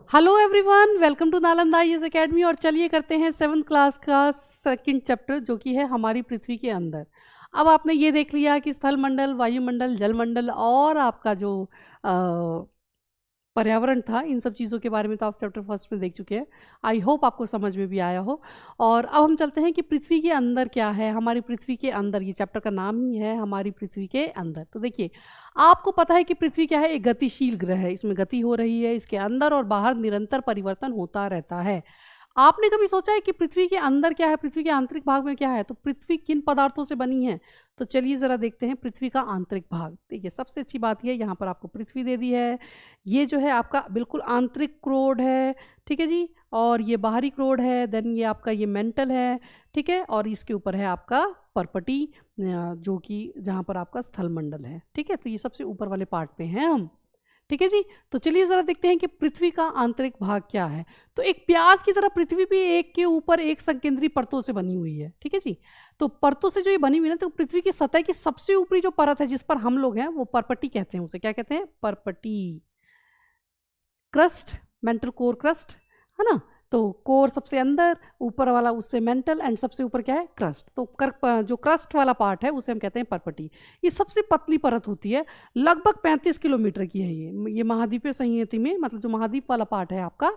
Hello everyone, welcome to Nalanda IAS academy. और चलिए करते हैं 7th क्लास का सेकंड चैप्टर, जो कि है हमारी पृथ्वी के अंदर। अब आपने ये देख लिया कि स्थल मंडल, वायुमंडल, जलमंडल और आपका जो पर्यावरण था, इन सब चीज़ों के बारे में तो आप चैप्टर फर्स्ट में देख चुके हैं। आई होप आपको समझ में भी आया हो। और अब हम चलते हैं कि पृथ्वी के अंदर क्या है। हमारी पृथ्वी के अंदर, ये चैप्टर का नाम ही है हमारी पृथ्वी के अंदर। तो देखिए, आपको पता है कि पृथ्वी क्या है, एक गतिशील ग्रह है। इसमें गति हो रही है, इसके अंदर और बाहर निरंतर परिवर्तन होता रहता है। आपने कभी सोचा है कि पृथ्वी के अंदर क्या है, पृथ्वी के आंतरिक भाग में क्या है? तो पृथ्वी किन पदार्थों से बनी है? तो चलिए ज़रा देखते हैं पृथ्वी का आंतरिक भाग। देखिए, सबसे अच्छी बात यह है, यहाँ पर आपको पृथ्वी दे दी है। ये जो है आपका बिल्कुल आंतरिक क्रोड है, ठीक है जी। और ये बाहरी क्रोड है, देन ये आपका ये मेंटल है, ठीक है। और इसके ऊपर है आपका परपटी, जो कि जहाँ पर आपका स्थल मंडल है, ठीक है। तो ये सबसे ऊपर वाले पार्ट पे हैं हम, ठीक है जी। तो चलिए ज़रा देखते हैं कि पृथ्वी का आंतरिक भाग क्या है। तो एक प्याज की तरह पृथ्वी भी एक के ऊपर एक संकेंद्री परतों से बनी हुई है, ठीक है जी। तो परतों से जो ये बनी हुई है ना, तो पृथ्वी की सतह की सबसे ऊपरी जो परत है जिस पर हम लोग हैं, वो परपटी कहते हैं। उसे क्या कहते हैं? परपटी। क्रस्ट, मेंटल कोर क्रस्ट, है ना। तो कोर सबसे अंदर, ऊपर वाला उससे मेंटल, एंड सबसे ऊपर क्या है? क्रस्ट। तो जो क्रस्ट वाला पार्ट है उसे हम कहते हैं परपटी। ये सबसे पतली परत होती है, लगभग 35 किलोमीटर की है ये महाद्वीपीय संहति में, मतलब जो महाद्वीप वाला पार्ट है आपका,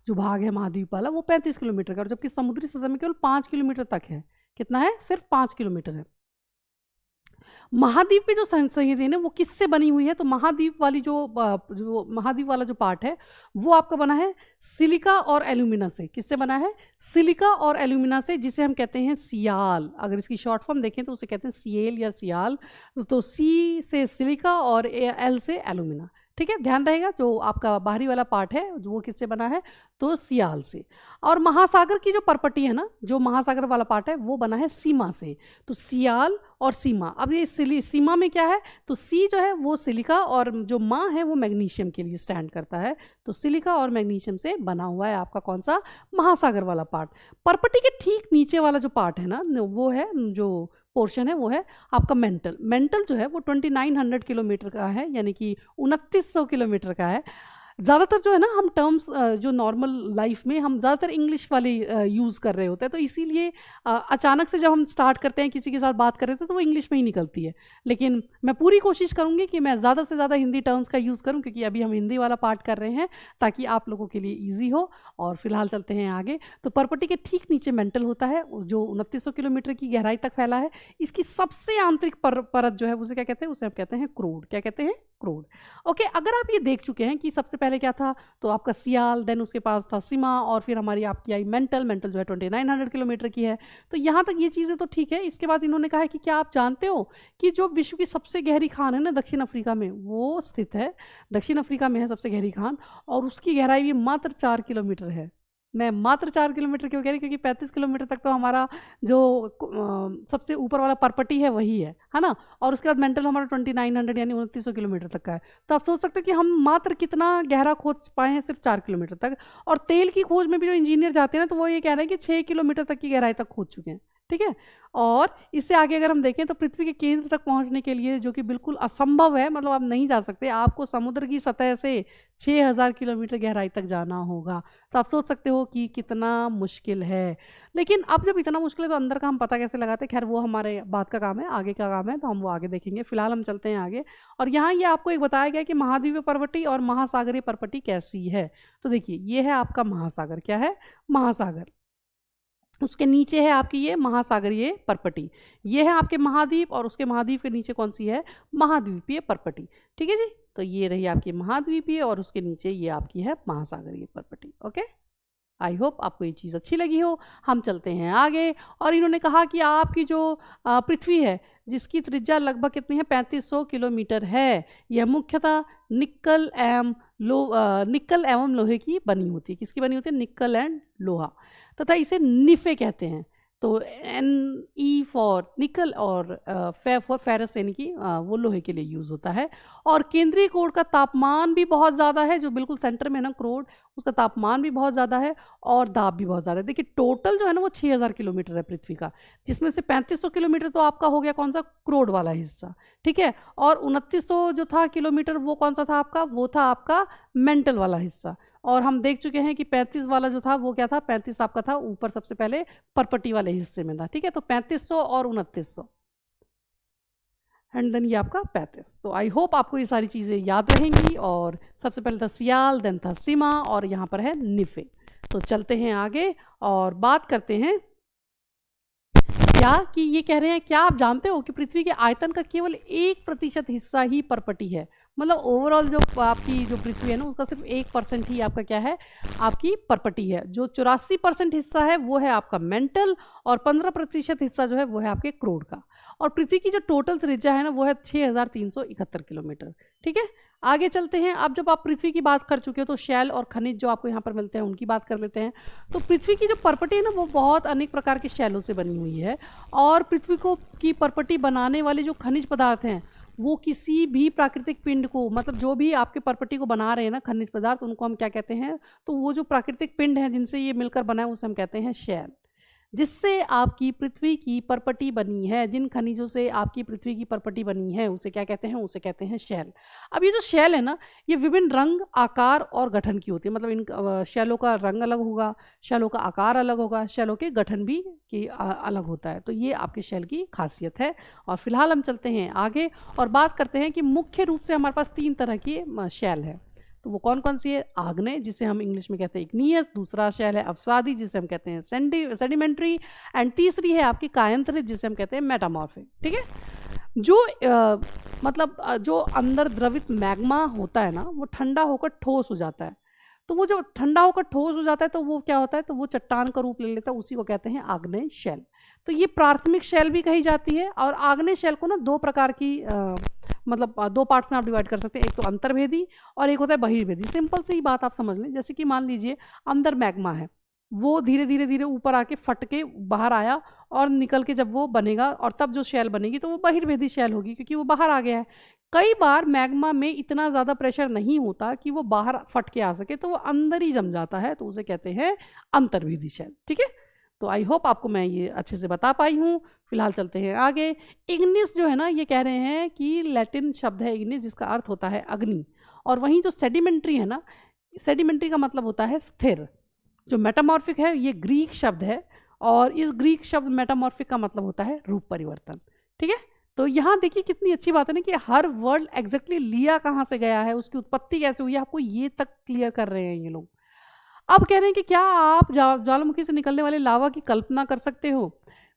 जो भाग है महाद्वीप वाला, वो 35 किलोमीटर का, और जबकि समुद्री सतह में केवल 5 किलोमीटर तक है। कितना है? सिर्फ 5 किलोमीटर है। महाद्वीप पे जो संहति है वो किससे बनी हुई है? तो महाद्वीप वाली जो महाद्वीप वाला जो पार्ट है, वो आपका बना है सिलिका और एल्यूमिना से। किससे बना है? सिलिका और एल्यूमिना से, जिसे हम कहते हैं सियाल। अगर इसकी शॉर्ट फॉर्म देखें तो उसे कहते हैं सीएल या सियाल। तो सी से सिलिका और एल से एल्यूमिना, ठीक है। ध्यान रहेगा, जो आपका बाहरी वाला पार्ट है जो वो किससे बना है? तो सियाल से। और महासागर की जो परपटी है ना, जो महासागर वाला पार्ट है, वो बना है सीमा से। तो सियाल और सीमा। अब ये सीमा में क्या है? तो सी जो है वो सिलिका, और जो माँ है वो मैग्नीशियम के लिए स्टैंड करता है। तो सिलिका और मैग्नीशियम से बना हुआ है आपका कौन सा? महासागर वाला पार्ट। परपटी के ठीक नीचे वाला जो पार्ट है ना, वो है, जो पोर्शन है, वो है आपका मेंटल। मेंटल जो है वो 2900 किलोमीटर का है, यानी कि 2900 किलोमीटर का है। ज़्यादातर जो है ना, हम टर्म्स जो नॉर्मल लाइफ में हम ज़्यादातर इंग्लिश वाली यूज़ कर रहे होते हैं, तो इसीलिए अचानक से जब हम स्टार्ट करते हैं किसी के साथ बात कर रहे थे, तो वो इंग्लिश में ही निकलती है। लेकिन मैं पूरी कोशिश करूँगी कि मैं ज़्यादा से ज़्यादा हिंदी टर्म्स का यूज़ करूँ, क्योंकि अभी हम हिंदी वाला पार्ट कर रहे हैं, ताकि आप लोगों के लिए ईजी हो। और फिलहाल चलते हैं आगे। तो परपटी के ठीक नीचे मेंटल होता है, जो 2900 किलोमीटर की गहराई तक फैला है। इसकी सबसे आंतरिक परत जो है, उसे क्या कहते हैं? उसे हम कहते हैं क्रोड। क्या कहते हैं? क्रोड। ओके, अगर आप ये देख चुके हैं कि सबसे पहले क्या था, तो आपका सियाल, देन उसके पास था सीमा, और फिर हमारी आपकी आई मेंटल। मेंटल जो है 2900 किलोमीटर की है। तो यहाँ तक ये चीज़ें तो ठीक है। इसके बाद इन्होंने कहा है कि क्या आप जानते हो कि जो विश्व की सबसे गहरी खान है ना, दक्षिण अफ्रीका में वो स्थित है। दक्षिण अफ्रीका में है सबसे गहरी खान, और उसकी गहराई भी मात्र 4 किलोमीटर है। मैं मात्र 4 किलोमीटर क्यों कह रही? क्योंकि 35 किलोमीटर तक तो हमारा जो सबसे ऊपर वाला परपटी है वही है ना। और उसके बाद मेंटल हमारा 2900 यानी 2900 किलोमीटर तक का है। तो आप सोच सकते हो कि हम मात्र कितना गहरा खोज पाए हैं, सिर्फ 4 किलोमीटर तक। और तेल की खोज में भी जो इंजीनियर जाते हैं ना, तो वो ये कह रहे हैं कि 6 किलोमीटर तक की गहराई तक खोज चुके हैं, ठीक है। और इससे आगे अगर हम देखें, तो पृथ्वी के केंद्र तक पहुंचने के लिए, जो कि बिल्कुल असंभव है, मतलब आप नहीं जा सकते, आपको समुद्र की सतह से 6000 किलोमीटर गहराई तक जाना होगा। तो आप सोच सकते हो कि कितना मुश्किल है। लेकिन अब जब इतना मुश्किल है, तो अंदर का हम पता कैसे लगाते हैं? खैर, वो हमारे बाद का काम है, आगे का काम है, तो हम वो आगे देखेंगे। फिलहाल हम चलते हैं आगे। और यहाँ ये आपको एक बताया गया कि महाद्वीपीय परपटी और महासागरीय परपटी कैसी है। तो देखिए, ये है आपका महासागर। क्या है? महासागर। उसके नीचे है आपकी ये महासागरीय परपटी। ये है आपके महाद्वीप, और उसके महाद्वीप के नीचे कौन सी है? महाद्वीपीय परपटी, ठीक है जी। तो ये रही आपकी महाद्वीपीय, और उसके नीचे ये आपकी है महासागरीय परपटी। ओके, आई होप आपको ये चीज़ अच्छी लगी हो। हम चलते हैं आगे। और इन्होंने कहा कि आपकी जो पृथ्वी है, जिसकी त्रिज्या लगभग कितनी है? 3500 किलोमीटर है। यह मुख्यतः निक्कल एवं लोहे की बनी होती है। किसकी बनी होती है? निक्कल एंड लोहा। तथा इसे निफे कहते हैं। तो NE फॉर निकल, और फे फॉर फेरस, यानी कि वो लोहे के लिए यूज़ होता है। और केंद्रीय क्रोड का तापमान भी बहुत ज़्यादा है, जो बिल्कुल सेंटर में है ना क्रोड, उसका तापमान भी बहुत ज़्यादा है, और दाब भी बहुत ज़्यादा है। देखिए, टोटल जो है ना वो 6000 किलोमीटर है पृथ्वी का, जिसमें से 3500 किलोमीटर तो आपका हो गया कौन सा? क्रोड वाला हिस्सा, ठीक है। और 2900 जो था किलोमीटर, वो कौन सा था आपका? वो था आपका मेंटल वाला हिस्सा। और हम देख चुके हैं कि 35 वाला जो था वो क्या था, 35 आपका था ऊपर सबसे पहले परपटी वाले हिस्से में था, ठीक है। तो 3500 और 2900 एंड देन ये आपका 35। तो आई होप आपको ये सारी चीज़ें याद रहेंगी। और सबसे पहले था सियाल, देन था सीमा, और यहाँ पर है निफे। तो चलते हैं आगे और बात करते हैं क्या कि ये कह रहे हैं, क्या आप जानते हो कि पृथ्वी के आयतन का केवल 1% हिस्सा ही परपटी है। मतलब ओवरऑल जो आपकी जो पृथ्वी है ना, उसका सिर्फ 1% ही आपका क्या है, आपकी परपटी है। जो 84% हिस्सा है वो है आपका मेंटल, और 15% हिस्सा जो है वो है आपके क्रोड का। और पृथ्वी की जो टोटल त्रिज्या है ना वो है 6371 किलोमीटर, ठीक है। आगे चलते हैं। अब जब आप पृथ्वी की बात कर चुके हो तो शैल और खनिज जो आपको यहाँ पर मिलते हैं उनकी बात कर लेते हैं। तो पृथ्वी की जो परपटी है ना वो बहुत अनेक प्रकार के शैलों से बनी हुई है। और पृथ्वी को की परपटी बनाने वाले जो खनिज पदार्थ हैं वो किसी भी प्राकृतिक पिंड को, मतलब जो भी आपके परपटी को बना रहे हैं ना खनिज पदार्थ, उनको हम क्या कहते हैं, तो वो जो प्राकृतिक पिंड हैं जिनसे ये मिलकर बना है उसे हम कहते हैं शैल। जिससे आपकी पृथ्वी की परपटी बनी है, जिन खनिजों से आपकी पृथ्वी की परपटी बनी है उसे क्या कहते हैं, उसे कहते हैं शैल। अब ये जो शैल है ना, ये विभिन्न रंग, आकार और गठन की होती है। मतलब इन शैलों का रंग अलग होगा, शैलों का आकार अलग होगा, शैलों के गठन भी अलग होता है। तो ये आपके शैल की खासियत है। और फिलहाल हम चलते हैं आगे और बात करते हैं कि मुख्य रूप से हमारे पास 3 तरह की शैल है। तो वो कौन कौन सी है, आग्नेय जिसे हम इंग्लिश में कहते हैं इग्नियस, दूसरा शैल है अवसादी जिसे हम कहते हैं सेडिमेंट्री, एंड तीसरी है आपकी कायांतरित जिसे हम कहते हैं मेटामॉर्फिक, ठीक है। जो जो अंदर द्रवित मैग्मा होता है ना वो ठंडा होकर ठोस हो जाता है। तो वो जब ठंडा होकर ठोस हो जाता है तो वो क्या होता है, तो वो चट्टान का रूप ले लेता है, उसी को कहते हैं आग्नेय शैल। तो ये प्राथमिक शैल भी कही जाती है। और आग्नेय शैल को ना 2 प्रकार की मतलब 2 पार्ट्स में आप डिवाइड कर सकते हैं। एक तो अंतर्भेदी और एक होता है बहिर्भेदी। सिंपल सी बात आप समझ लें, जैसे कि मान लीजिए अंदर मैग्मा है, वो धीरे धीरे धीरे ऊपर आके फट के बाहर आया और निकल के जब वो बनेगा और तब जो शैल बनेगी तो वो बहिर्भेदी शैल होगी, क्योंकि वो बाहर आ गया है। कई बार मैग्मा में इतना ज़्यादा प्रेशर नहीं होता कि वो बाहर फट के आ सके, तो वो अंदर ही जम जाता है, तो उसे कहते हैं अंतर्भेदी शैल, ठीक है। तो आई होप आपको मैं ये अच्छे से बता पाई हूँ। फिलहाल चलते हैं आगे। इग्निस जो है ना, ये कह रहे हैं कि लैटिन शब्द है इग्निस जिसका अर्थ होता है अग्नि। और वहीं जो सेडिमेंट्री है ना, सेडिमेंट्री का मतलब होता है स्थिर। जो मेटामॉर्फिक है ये ग्रीक शब्द है, और इस ग्रीक शब्द मेटामॉर्फिक का मतलब होता है रूप परिवर्तन, ठीक है। तो यहाँ देखिए कितनी अच्छी बात है ना कि हर वर्ड एग्जैक्टली लिया कहाँ से गया है, उसकी उत्पत्ति कैसे हुई है, आपको ये तक क्लियर कर रहे हैं ये लोग। अब कह रहे हैं कि क्या आप ज्वालामुखी से निकलने वाले लावा की कल्पना कर सकते हो।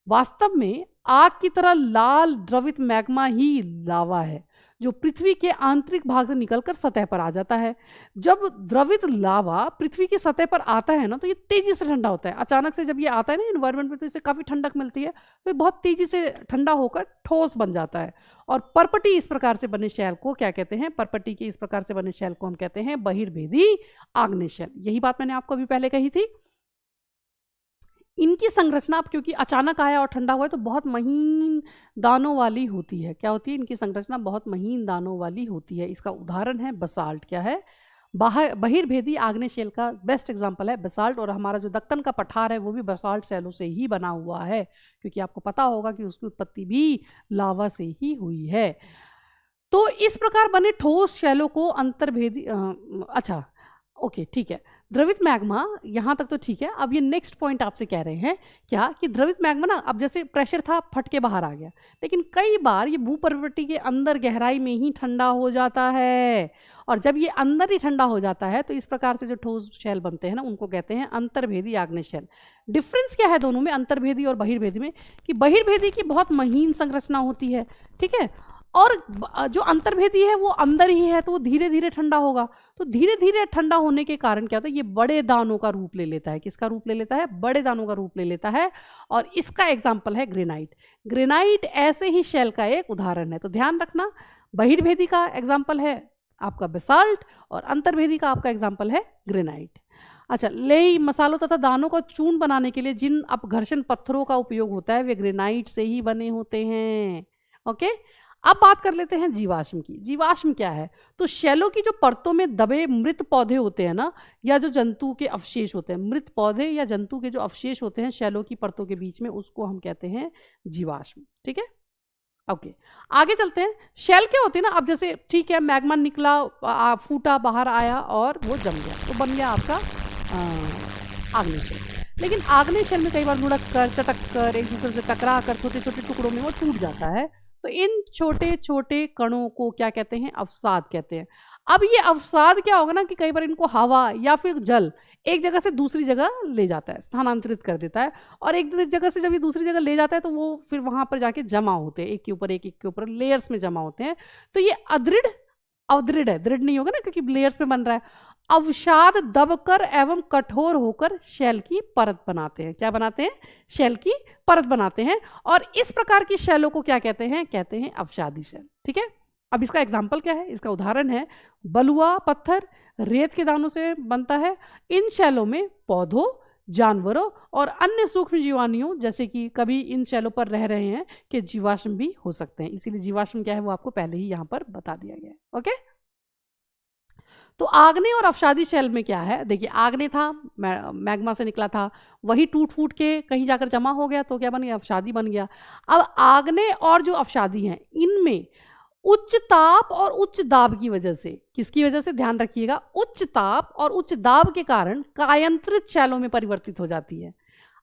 वास्तव में आग की तरह लाल द्रवित मैग्मा ही लावा है, जो पृथ्वी के आंतरिक भाग से निकलकर सतह पर आ जाता है। जब द्रवित लावा पृथ्वी की सतह पर आता है ना, तो ये तेजी से ठंडा होता है। अचानक से जब ये आता है ना इन्वायरमेंट में, तो इसे काफ़ी ठंडक मिलती है, तो ये बहुत तेजी से ठंडा होकर ठोस बन जाता है। और परपटी इस प्रकार से बने शैल को क्या कहते हैं, परपटी के इस प्रकार से बने शैल को हम कहते हैं बहिर्भेदी आग्नेय शैल। यही बात मैंने आपको अभी पहले कही थी। इनकी संरचना अब क्योंकि अचानक आया और ठंडा हुआ है तो बहुत महीन दानों वाली होती है। क्या होती है, इनकी संरचना बहुत महीन दानों वाली होती है। इसका उदाहरण है बसाल्ट। क्या है, बहिर्भेदी आग्नेय शैल का बेस्ट एग्जांपल है बसाल्ट। और हमारा जो दक्कन का पठार है वो भी बसाल्ट शैलों से ही बना हुआ है, क्योंकि आपको पता होगा कि उसकी उत्पत्ति भी लावा से ही हुई है। तो इस प्रकार बने ठोस शैलों को अंतर्भेदी अच्छा ओके ठीक है। द्रवित मैग्मा यहाँ तक तो ठीक है। अब ये नेक्स्ट पॉइंट आपसे कह रहे हैं क्या कि द्रवित मैग्मा ना, अब जैसे प्रेशर था फट के बाहर आ गया, लेकिन कई बार ये भूपर्वती के अंदर गहराई में ही ठंडा हो जाता है। और जब ये अंदर ही ठंडा हो जाता है तो इस प्रकार से जो ठोस शैल बनते हैं ना उनको कहते हैं अंतर्भेदी आग्नेय शैल। डिफरेंस क्या है दोनों में, अंतर्भेदी और बहिर्भेदी में, कि बहिर्भेदी की बहुत महीन संरचना होती है, ठीक है, और जो अंतर्भेदी है वो अंदर ही है, तो वो धीरे धीरे ठंडा होगा। तो धीरे धीरे ठंडा होने के कारण क्या होता है, ये बड़े दानों का रूप ले लेता है। किसका रूप ले लेता है, बड़े दानों का रूप ले लेता है। और इसका एग्जाम्पल है ग्रेनाइट। ग्रेनाइट ऐसे ही शैल का एक उदाहरण है। तो ध्यान रखना, बहिर्भेदी का एग्जाम्पल है आपका बेसाल्ट और अंतर्भेदी का आपका एग्जाम्पल है ग्रेनाइट। अच्छा, लेई मसालों तथा दानों का चूर्ण बनाने के लिए जिन अपघर्षण पत्थरों का उपयोग होता है वे ग्रेनाइट से ही बने होते हैं। ओके, अब बात कर लेते हैं जीवाश्म की। जीवाश्म क्या है, तो शैलों की जो परतों में दबे मृत पौधे होते हैं ना, या जो जंतु के अवशेष होते हैं, मृत पौधे या जंतु के जो अवशेष होते हैं शैलों की परतों के बीच में, उसको हम कहते हैं जीवाश्म, ठीक है। ओके, आगे चलते हैं। शेल क्या होती है ना, अब जैसे ठीक है मैग्मा निकला, फूटा, बाहर आया और वो जम गया, तो बन गया आपका आग्नेय शेल। लेकिन आग्नेय शेल में कई बार लुढ़क कर, चटक कर, एक दूसरे से टकरा कर छोटे छोटे टुकड़ों में वो टूट जाता है। तो इन छोटे छोटे कणों को क्या कहते हैं? अवसाद कहते हैं। अब ये अवसाद क्या होगा ना कि कई बार इनको हवा या फिर जल एक जगह से दूसरी जगह ले जाता है, स्थानांतरित कर देता है, और एक जगह से जब ये दूसरी जगह ले जाता है तो वो फिर वहां पर जाके जमा होते हैं, एक के ऊपर एक के ऊपर लेयर्स में जमा होते हैं। तो ये अदृढ़ अदृढ़ है, दृढ़ नहीं होगा ना क्योंकि लेयर्स में बन रहा है। अवसाद दबकर एवं कठोर होकर शेल की परत बनाते हैं। क्या बनाते हैं? शेल की परत बनाते हैं। और इस प्रकार की शेलों को क्या कहते हैं? कहते हैं अवसादी शेल। ठीक है, अब इसका एग्जाम्पल क्या है? इसका उदाहरण है बलुआ पत्थर, रेत के दानों से बनता है। इन शैलों में पौधों, जानवरों और अन्य सूक्ष्म जीवाणुओं जैसे कि कभी इन शैलों पर रह रहे हैं कि जीवाश्म भी हो सकते हैं। इसीलिए जीवाश्म क्या है वो आपको पहले ही यहाँ पर बता दिया गया है। ओके, तो आग्नेय और अवसादी शैल में क्या है? देखिए, आग्नेय था, मैग्मा से निकला था, वही टूट फूट के कहीं जाकर जमा हो गया तो क्या बन गया? अवसादी बन गया। अब आग्नेय और जो अवसादी हैं इनमें उच्च ताप और उच्च दाब की वजह से, किसकी वजह से? ध्यान रखिएगा, उच्च ताप और उच्च दाब के कारण कायांतरित शैलों में परिवर्तित हो जाती है।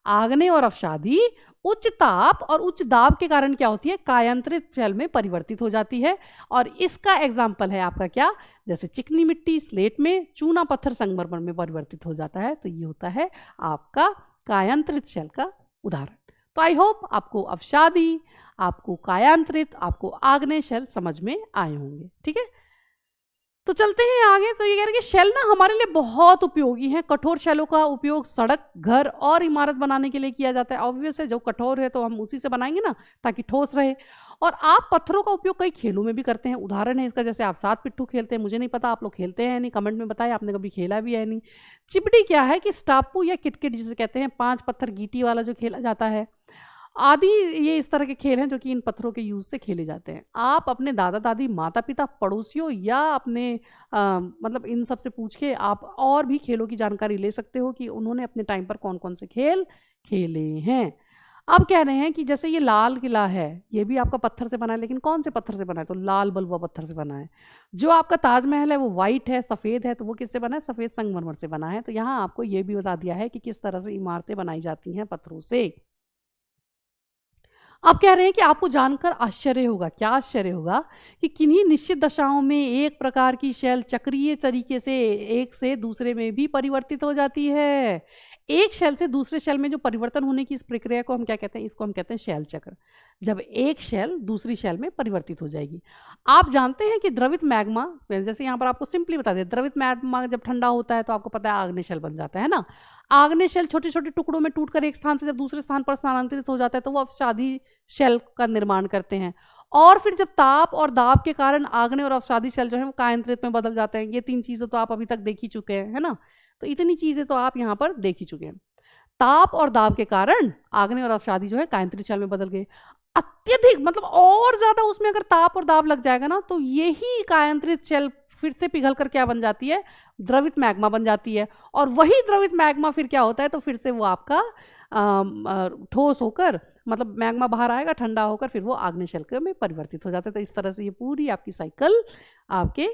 आग्नेय और अवसादी उच्च ताप और उच्च दाब के कारण क्या होती है? कायांतरित शैल में परिवर्तित हो जाती है। और इसका एग्जाम्पल है आपका क्या? जैसे चिकनी मिट्टी स्लेट में, चूना पत्थर संगमरमर में परिवर्तित हो जाता है। तो ये होता है आपका कायांतरित शैल का उदाहरण। तो आई होप आपको अवसादी, आपको कायांतरित, आपको आग्नेय शेल समझ में आए होंगे। ठीक है, तो चलते हैं आगे। तो ये कह रहे हैं कि शेल ना हमारे लिए बहुत उपयोगी हैं। कठोर शेलों का उपयोग सड़क, घर और इमारत बनाने के लिए किया जाता है। ऑब्वियस है, जो कठोर है तो हम उसी से बनाएंगे ना ताकि ठोस रहे। और आप पत्थरों का उपयोग कई खेलों में भी करते हैं। उदाहरण है इसका, जैसे आप सात पिट्ठू खेलते हैं, मुझे नहीं पता आप लोग खेलते हैं नहीं, कमेंट में बताएं आपने कभी खेला भी है नहीं। चिपड़ी क्या है कि स्टापू या किटकिट जिसे कहते हैं, 5 पत्थर गीटी वाला जो खेला जाता है आदि, ये इस तरह के खेल हैं जो कि इन पत्थरों के यूज से खेले जाते हैं। आप अपने दादा दादी, माता पिता, पड़ोसियों या अपने मतलब इन सब से पूछ के आप और भी खेलों की जानकारी ले सकते हो कि उन्होंने अपने टाइम पर कौन कौन से खेल खेले हैं। अब कह रहे हैं कि जैसे ये लाल किला है, ये भी आपका पत्थर से बना है, लेकिन कौन से पत्थर से बना है? तो लाल बलुआ पत्थर से बना है। जो आपका ताजमहल है वो वाइट है, सफ़ेद है, तो वो किससे बना है? सफ़ेद संगमरमर से बना है। तो यहाँ आपको ये भी बता दिया है कि किस तरह से इमारतें बनाई जाती हैं पत्थरों से। अब कह रहे हैं कि आपको जानकर आश्चर्य होगा। क्या आश्चर्य होगा? कि किन्हीं निश्चित दशाओं में एक प्रकार की शैल चक्रीय तरीके से एक से दूसरे में भी परिवर्तित हो जाती है। एक शैल से दूसरे शैल में जो परिवर्तन होने की इस प्रक्रिया को हम क्या कहते हैं? इसको हम कहते हैं शैल चक्र। जब एक शैल दूसरी शैल में परिवर्तित हो जाएगी। आप जानते हैं कि द्रवित मैग्मा, जैसे यहाँ पर आपको सिंपली बता दें, द्रवित मैग्मा जब ठंडा होता है तो आपको पता है आग्नेय शैल बन जाता है ना। आग्नेय शैल छोटे छोटे टुकड़ों में टूटकर एक स्थान से जब दूसरे स्थान पर स्थानांतरित हो जाता है तो वो अवसादी शैल का निर्माण करते हैं। और फिर जब ताप और दाब के कारण आग्नेय और अवसादी शैल जो है वो कायांतरित में बदल जाते हैं। ये 3 चीजें तो आप अभी तक देख ही चुके हैं, है ना। तो इतनी चीजें तो आप यहाँ पर देख ही चुके हैं। ताप और दाब के कारण आग्नेय और अवसादी जो है कायांतरित शैल में बदल गए। अत्यधिक मतलब और ज्यादा उसमें अगर ताप और दाब लग जाएगा ना तो यही कायांतरित शैल फिर से पिघल कर क्या बन जाती है? द्रवित मैग्मा बन जाती है। और वही द्रवित मैग्मा फिर क्या होता है? तो फिर से वो आपका ठोस होकर, मतलब मैग्मा बाहर आएगा, ठंडा होकर फिर वो आग्नेय शैल में परिवर्तित हो जाता है। तो इस तरह से ये पूरी आपकी साइकिल आपके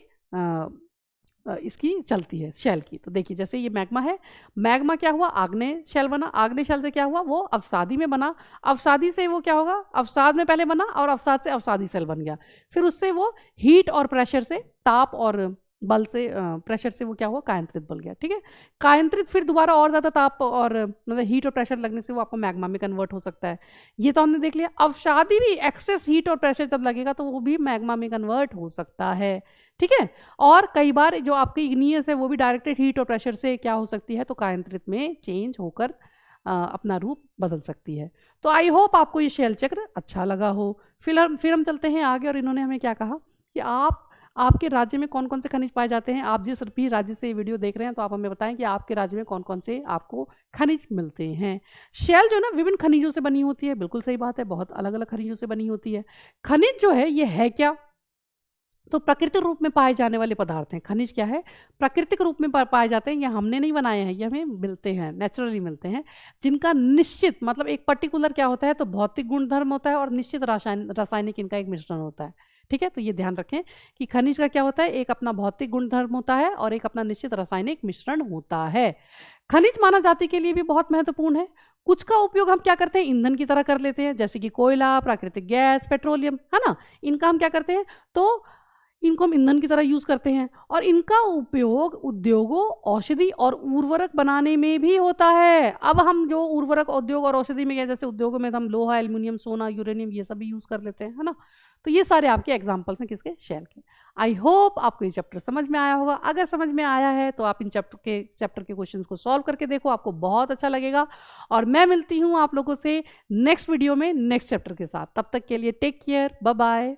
इसकी चलती है शैल की। तो देखिए, जैसे ये मैग्मा है, मैग्मा क्या हुआ? आग्नेय शैल बना। आग्नेय शैल से क्या हुआ? वो अवसादी में बना। अवसादी से वो क्या होगा? अवसाद में पहले बना और अवसाद से अवसादी शैल बन गया। फिर उससे वो हीट और प्रेशर से, ताप और बल से, प्रेशर से वो क्या हुआ? कायांतरित बन गया। ठीक है, कायांतरित फिर दोबारा और ज़्यादा ताप और मतलब हीट और प्रेशर लगने से वो आपको मैग्मा में कन्वर्ट हो सकता है। ये तो हमने देख लिया। अवसादी भी एक्सेस हीट और प्रेशर जब लगेगा तो वो भी मैग्मा में कन्वर्ट हो सकता है। ठीक है, और कई बार जो आपकी इग्नियस है वो भी डायरेक्टेड हीट और प्रेशर से क्या हो सकती है? तो कायांतरित में चेंज होकर अपना रूप बदल सकती है। तो आई होप आपको ये शैल चक्र अच्छा लगा हो। फिर हम चलते हैं आगे, और इन्होंने हमें क्या कहा कि आपके राज्य में कौन कौन से खनिज पाए जाते हैं। आप जिस भी राज्य से ये वीडियो देख रहे हैं तो आप हमें बताएं कि आपके राज्य में कौन कौन से आपको खनिज मिलते हैं। शैल जो है ना विभिन्न खनिजों से बनी होती है। बिल्कुल सही बात है, बहुत अलग अलग खनिजों से बनी होती है। खनिज जो है ये है क्या? तो प्राकृतिक रूप में पाए जाने वाले पदार्थ हैं। खनिज क्या है? प्राकृतिक रूप में पाए जाते हैं, ये हमने नहीं बनाए हैं, ये हमें मिलते हैं, नेचुरली मिलते हैं, जिनका निश्चित मतलब एक पर्टिकुलर क्या होता है, तो भौतिक गुणधर्म होता है और निश्चित रासायनिक इनका एक मिश्रण होता है। ठीक है, तो ये ध्यान रखें कि खनिज का क्या होता है, एक अपना भौतिक गुणधर्म होता है और एक अपना निश्चित रासायनिक मिश्रण होता है। खनिज मानव जाति के लिए भी बहुत महत्वपूर्ण है। कुछ का उपयोग हम क्या करते हैं, ईंधन की तरह कर लेते हैं, जैसे कि कोयला, प्राकृतिक गैस, पेट्रोलियम, है ना। इनका हम क्या करते हैं, तो इनको हम ईंधन की तरह यूज करते हैं और इनका उपयोग उद्योगों, औषधि और उर्वरक बनाने में भी होता है। अब हम जो उर्वरक उद्योग और औषधि में, जैसे उद्योगों में हम लोहा, एल्युमिनियम, सोना, यूरेनियम ये सब भी यूज कर लेते हैं, है ना। तो ये सारे आपके एग्जाम्पल्स हैं किसके, शेल के। आई होप आपको ये चैप्टर समझ में आया होगा। अगर समझ में आया है तो आप इन चैप्टर के क्वेश्चंस को सॉल्व करके देखो, आपको बहुत अच्छा लगेगा। और मैं मिलती हूँ आप लोगों से नेक्स्ट वीडियो में नेक्स्ट चैप्टर के साथ। तब तक के लिए टेक केयर, बाय बाय।